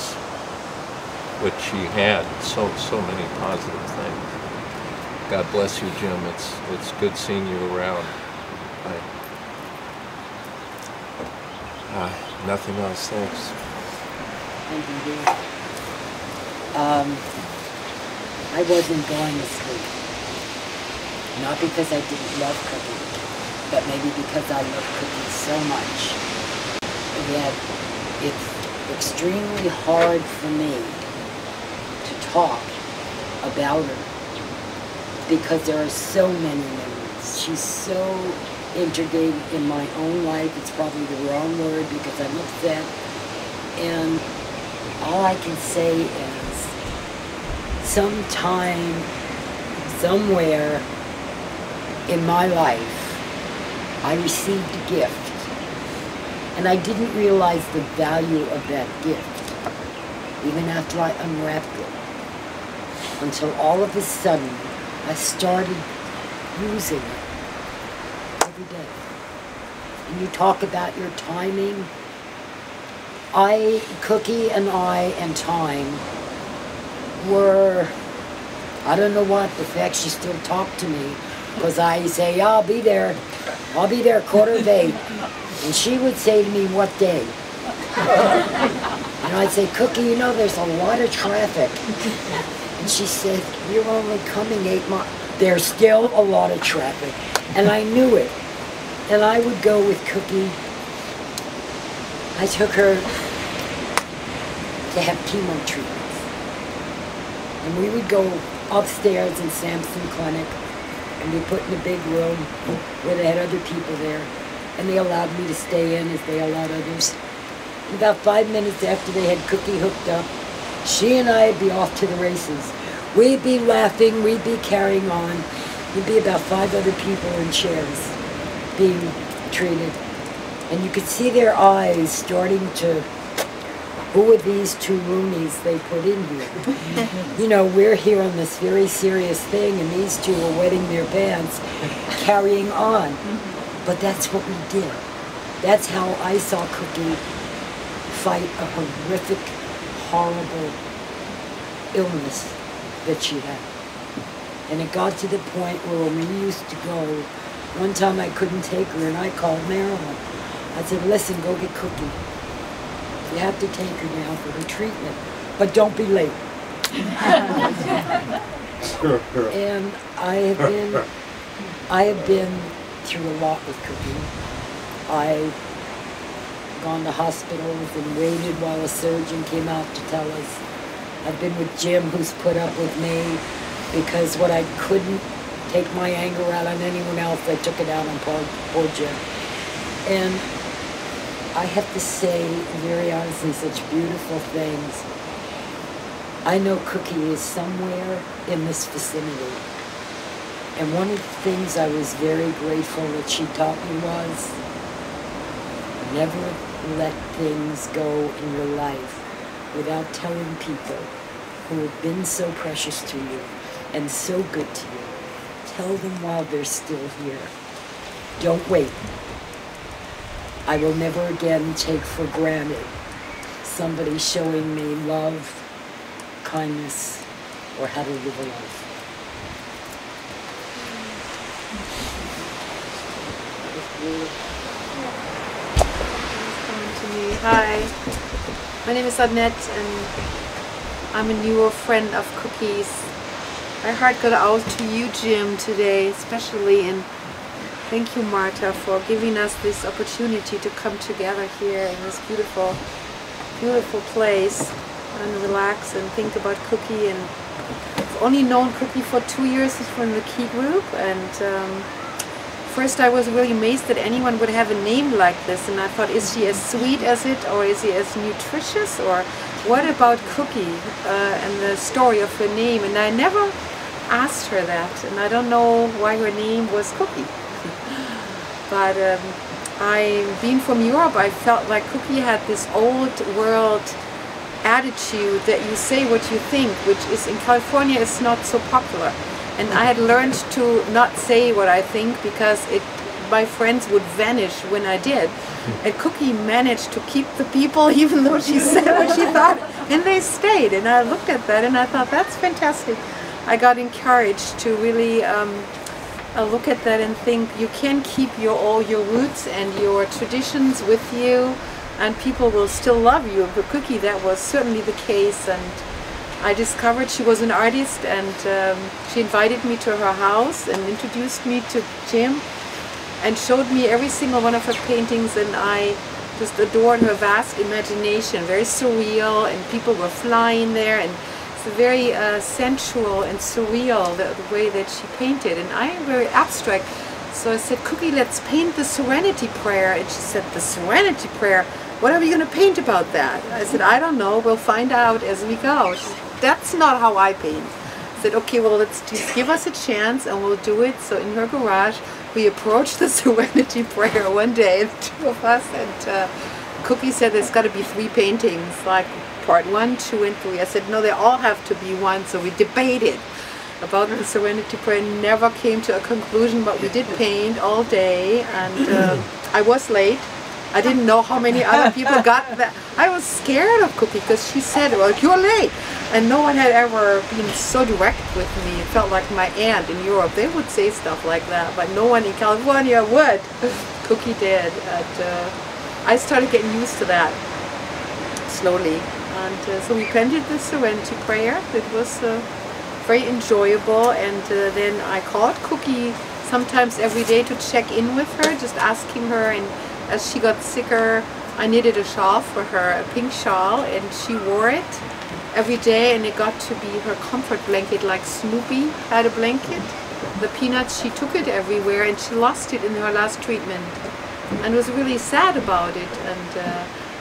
what she had, so many positive things. God bless you, Jim. It's good seeing you around. Nothing else, thanks. Thank you, dear. I wasn't going to sleep. Not because I didn't love Cooky, but maybe because I love Cooky so much that it's extremely hard for me to talk about her because there are so many memories. She's so integrated in my own life. It's probably the wrong word because I'm upset. And all I can say is sometime, somewhere in my life, I received a gift. And I didn't realize the value of that gift, even after I unwrapped it, until all of a sudden, I started using it every day. And you talk about your timing. Cooky and I and time were, I don't know what, the fact she still talked to me, because I say, yeah, I'll be there 8:15. And she would say to me, what day? And I'd say, Cooky, you know, there's a lot of traffic. And she said, you're only coming 8 miles. There's still a lot of traffic. And I knew it. And I would go with Cooky. I took her to have chemo treatments. And we would go upstairs in Sampson Clinic, and we put in a big room where they had other people there. And they allowed me to stay in as they allowed others. And about 5 minutes after they had Cooky hooked up, she and I'd be off to the races. We'd be laughing, we'd be carrying on. There'd be about 5 other people in chairs being treated. And you could see their eyes starting to, who are these 2 loonies they put in here? You know, we're here on this very serious thing, and these 2 are wetting their pants, carrying on. But that's what we did. That's how I saw Kucky fight a horrific, horrible illness that she had. And it got to the point where when we used to go, one time I couldn't take her and I called Marilyn. I said, listen, go get Kucky. You have to take her now for her treatment, but don't be late. And I have been through a lot with Kucky. I've gone to hospitals and waited while a surgeon came out to tell us. I've been with Jim, who's put up with me, because when I couldn't take my anger out on anyone else, I took it out on poor Jim. And I have to say, very honestly, such beautiful things. I know Kucky is somewhere in this vicinity. And one of the things I was very grateful that she taught me was, never let things go in your life without telling people who have been so precious to you and so good to you. Tell them while they're still here. Don't wait. I will never again take for granted somebody showing me love, kindness, or how to live a life. Hi, my name is Annette and I'm a newer friend of Kucky's. My heart got out to you, Jim, today especially, and thank you, Marta, for giving us this opportunity to come together here in this beautiful, beautiful place and relax and think about Kucky. And I've only known Kucky for 2 years from the Key group, and first I was really amazed that anyone would have a name like this, and I thought, is she as sweet as it, or is he as nutritious, or what about Kucky and the story of her name? And I never asked her that, and I don't know why her name was Kucky. But being from Europe, I felt like Kucky had this old world attitude that you say what you think, which is in California is not so popular. And I had learned to not say what I think because my friends would vanish when I did. And Kucky managed to keep the people even though she said what she thought, and they stayed. And I looked at that and I thought, that's fantastic. I got encouraged to really look at that and think you can keep all your roots and your traditions with you, and people will still love you. For Kucky, that was certainly the case. And I discovered she was an artist, and she invited me to her house and introduced me to Jim and showed me every single one of her paintings, and I just adored her vast imagination, very surreal, and people were flying there, and it's very sensual and surreal, the way that she painted, and I am very abstract. So I said, Kucky, let's paint the Serenity Prayer. And she said, the Serenity Prayer? What are we going to paint about that? I said, I don't know, we'll find out as we go. She said, that's not how I paint. I said, okay, well, let's just give us a chance and we'll do it. So in her garage, we approached the Serenity Prayer one day, the 2 of us, and Kucky said there's got to be 3 paintings, like part 1, 2, and 3. I said, no, they all have to be 1. So we debated about the Serenity Prayer, never came to a conclusion, but we did paint all day, and I was late. I didn't know how many other people got that. I was scared of Kucky because she said, well, you're late. And no one had ever been so direct with me. It felt like my aunt in Europe. They would say stuff like that, but no one in California would. Kucky did. And I started getting used to that slowly. And so we painted the Serenity Prayer. It was very enjoyable. And then I called Kucky sometimes every day to check in with her, just asking her. And as she got sicker, I knitted a shawl for her, a pink shawl, and she wore it every day, and it got to be her comfort blanket, like Snoopy had a blanket. The Peanuts, she took it everywhere, and she lost it in her last treatment and was really sad about it. And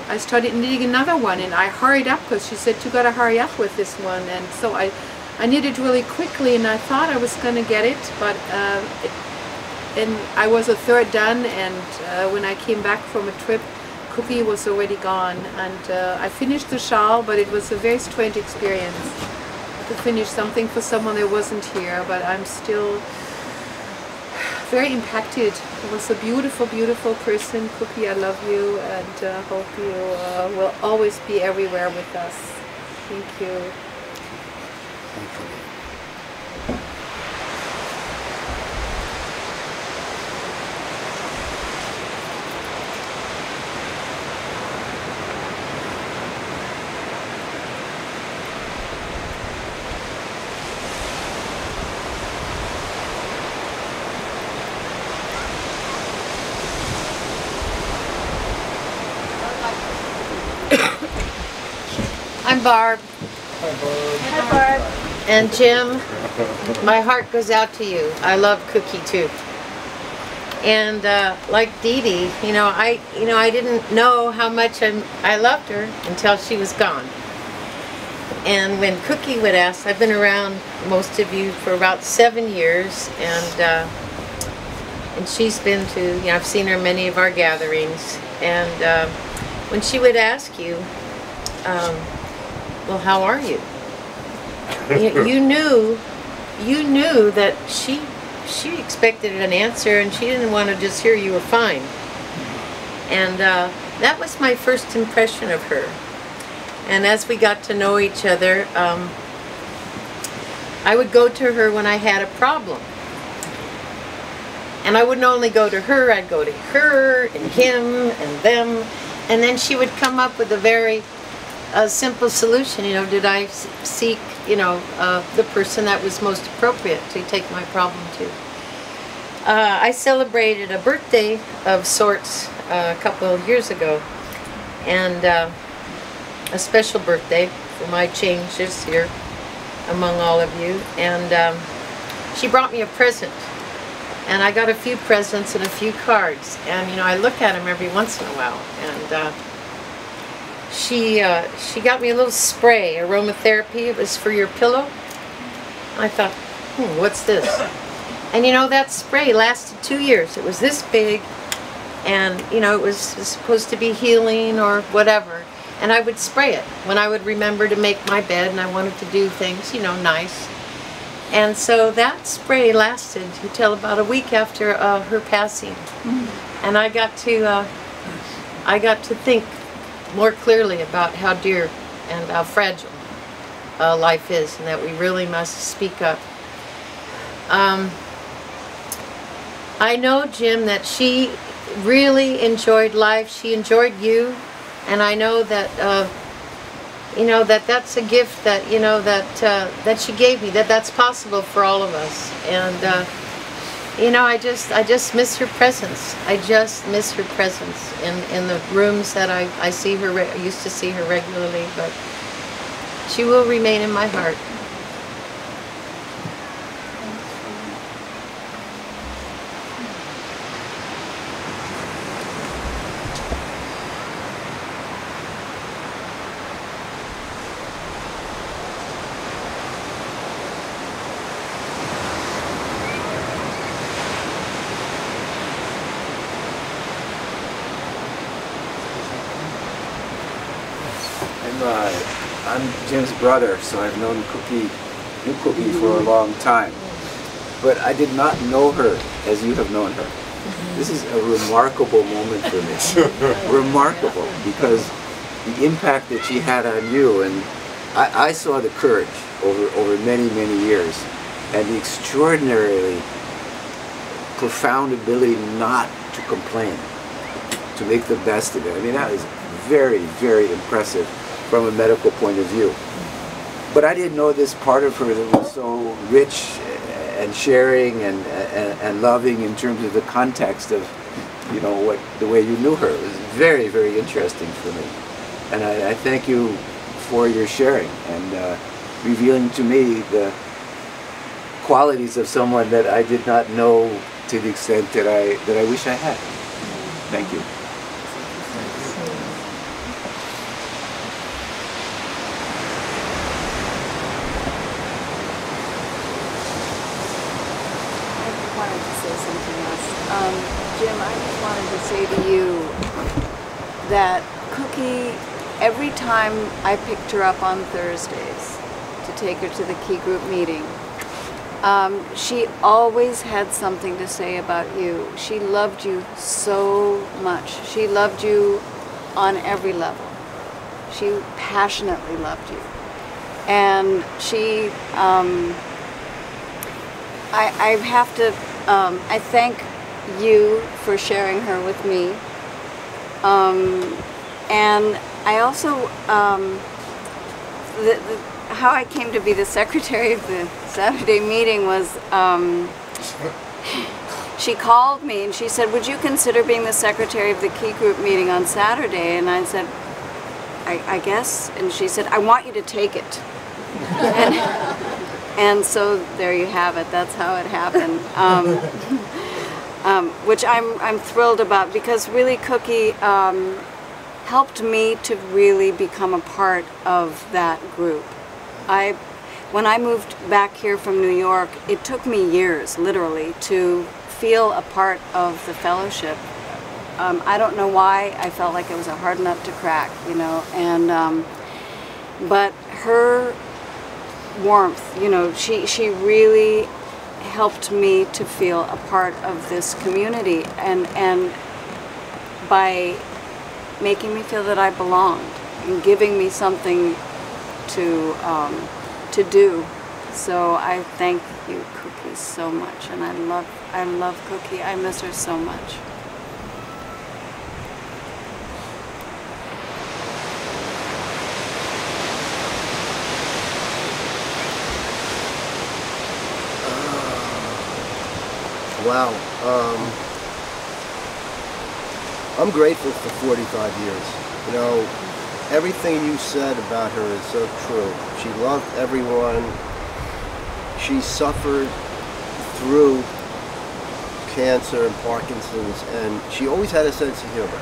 I started knitting another one, and I hurried up because she said, you got to hurry up with this one. And so I knitted really quickly, and I thought I was going to get it, but and I was a third done, and when I came back from a trip, Kucky was already gone. And I finished the shawl, but it was a very strange experience to finish something for someone that wasn't here, but I'm still very impacted. It was a beautiful, beautiful person. Kucky, I love you, and hope you will always be everywhere with us. Thank you. Thank you. I'm Barb. Hi, Barb. And Jim, my heart goes out to you. I love Kucky too. And like Dee Dee, I didn't know how much I loved her until she was gone. And when Kucky would ask, I've been around most of you for about 7 years, and she's been to, I've seen her many of our gatherings, and when she would ask you, well, how are you? You knew that she expected an answer, and she didn't want to just hear you were fine. And that was my first impression of her. And as we got to know each other, I would go to her when I had a problem. And I wouldn't only go to her, I'd go to her and him and them, and then she would come up with a very simple solution. Did I seek, the person that was most appropriate to take my problem to? I celebrated a birthday of sorts a couple of years ago, and a special birthday for my changes here among all of you, and she brought me a present, and I got a few presents and a few cards, and I look at them every once in a while, and she got me a little spray, aromatherapy. It was for your pillow. I thought, what's this? And that spray lasted 2 years. It was this big, and it was supposed to be healing or whatever. And I would spray it when I would remember to make my bed and I wanted to do things, nice. And so that spray lasted until about a week after her passing. And I got to think more clearly about how dear and how fragile life is, and that we really must speak up. I know, Jim, that she really enjoyed life. She enjoyed you, and I know that that's a gift that that she gave me. That's possible for all of us, and I just miss her presence. I just miss her presence in the rooms that I see her. I used to see her regularly, but she will remain in my heart. I'm Jim's brother, so I've known Kucky for a long time. But I did not know her as you have known her. This is a remarkable moment for me. Remarkable, because the impact that she had on you, and I saw the courage over many, many years, and the extraordinarily profound ability not to complain, to make the best of it. I mean, that is very, very impressive from a medical point of view. But I didn't know this part of her that was so rich and sharing and loving in terms of the context of, the way you knew her. It was very, very interesting for me. And I thank you for your sharing and revealing to me the qualities of someone that I did not know to the extent that I wish I had. Thank you. Jim, I just wanted to say to you that Kucky, every time I picked her up on Thursdays to take her to the key group meeting, she always had something to say about you. She loved you so much. She loved you on every level. She passionately loved you. And she, I have to, I thank you for sharing her with me. And I also, how I came to be the secretary of the Saturday meeting was, she called me and she said, would you consider being the secretary of the key group meeting on Saturday? And I said, I guess. And she said, I want you to take it. And so there you have it. That's how it happened. Which I'm thrilled about, because really Kucky helped me to really become a part of that group. When I moved back here from New York, it took me years, literally, to feel a part of the fellowship. I don't know why I felt like it was a hard nut to crack, you know, and but her warmth, you know, she really helped me to feel a part of this community, and by making me feel that I belonged and giving me something to do. So I thank you, Kucky, so much, and I love Kucky. I miss her so much. Wow. I'm grateful for 45 years. You know, everything you said about her is so true. She loved everyone. She suffered through cancer and Parkinson's, and she always had a sense of humor.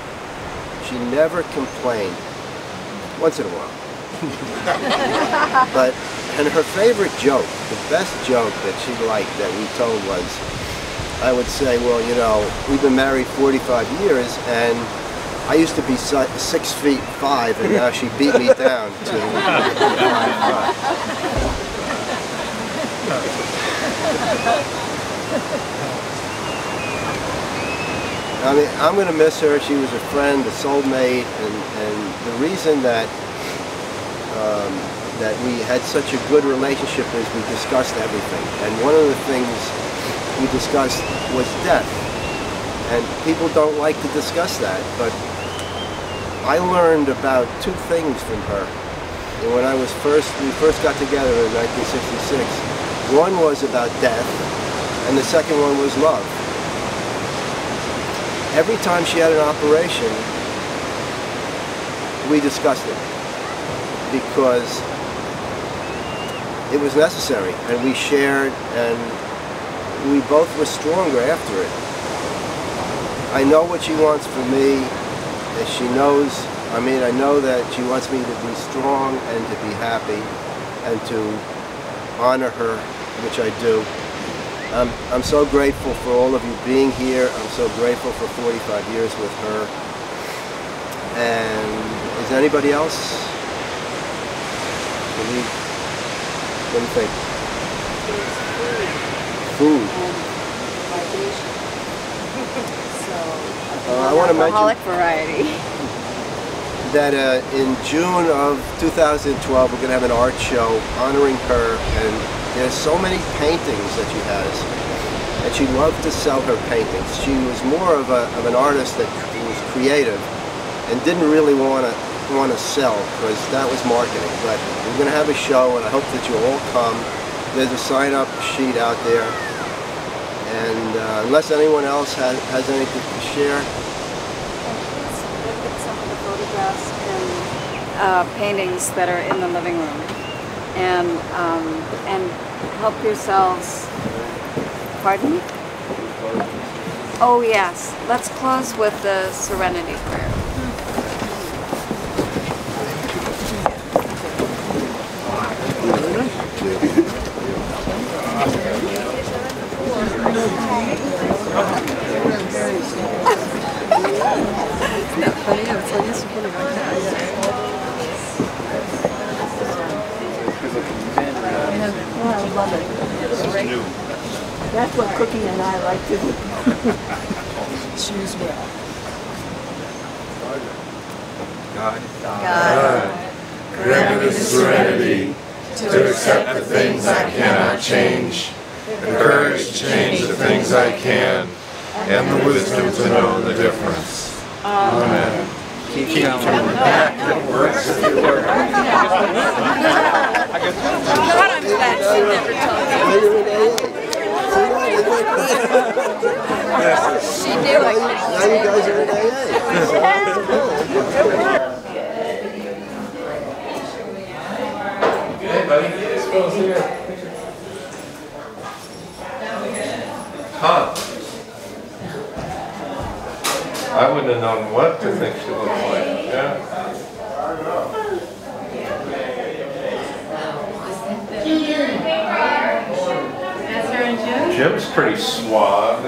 She never complained. Once in a while. And her favorite joke, the best joke that she liked that we told was, I would say, well, you know, we've been married 45 years, and I used to be 6'5", and now she beat me down to 5'5". I mean, I'm going to miss her. She was a friend, a soulmate, and the reason that that we had such a good relationship is we discussed everything. And one of the things we discussed was death. And people don't like to discuss that, but I learned about two things from her. And when we first got together in 1966, one was about death, and the second one was love. Every time she had an operation, we discussed it, because it was necessary, and we shared, and we both were stronger after it. I know what she wants from me, and she knows, I mean, I know that she wants me to be strong and to be happy and to honor her, which I do. I'm so grateful for all of you being here. I'm so grateful for 45 years with her. And is anybody else? What do you think? Food. I want to mention alcoholic variety. That in June of 2012 we're going to have an art show honoring her, and there's so many paintings that she has, and she loved to sell her paintings. She was more of an artist that was creative and didn't really want to sell, because that was marketing. But we're going to have a show, and I hope that you all come. There's a sign-up sheet out there, and unless anyone else has anything to share. Look at some of the photographs and paintings that are in the living room, and help yourselves. Pardon me? Oh yes. Let's close with the Serenity Prayer. That's what Cookie and I like to do. Choose well. God. Grant me the serenity to accept the things I cannot change, the courage to change the things I can, and the wisdom to know the difference. Amen. Keep coming back. It works if you work. God, I'm glad she never told me. She knew I could. Now you guys are in AA. Hey, buddy. This girl's here. Huh. I wouldn't have known what to think she looked like. Yeah. That's her and Jim? Jim's pretty suave.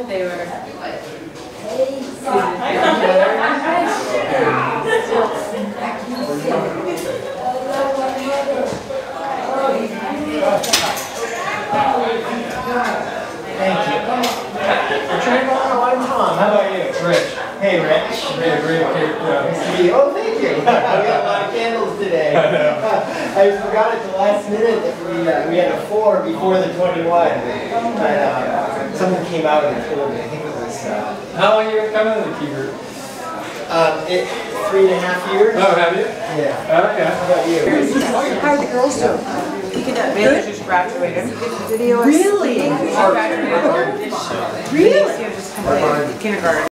They were. Thank you. We're trying to run a lot of Tom. How about you? Rich. Hey, Rich. Great. Nice to meet you. Oh, thank you. We had a lot of candles today. I know. I forgot at the last minute that we had a 4 before the 21. But something came out and told me. I think it was. How long you been coming to the Key Group? 3.5 years. Oh, have you? Yeah. Okay. How about you? How are the girls doing? Amanda just graduated. Really? Really? Kindergarten.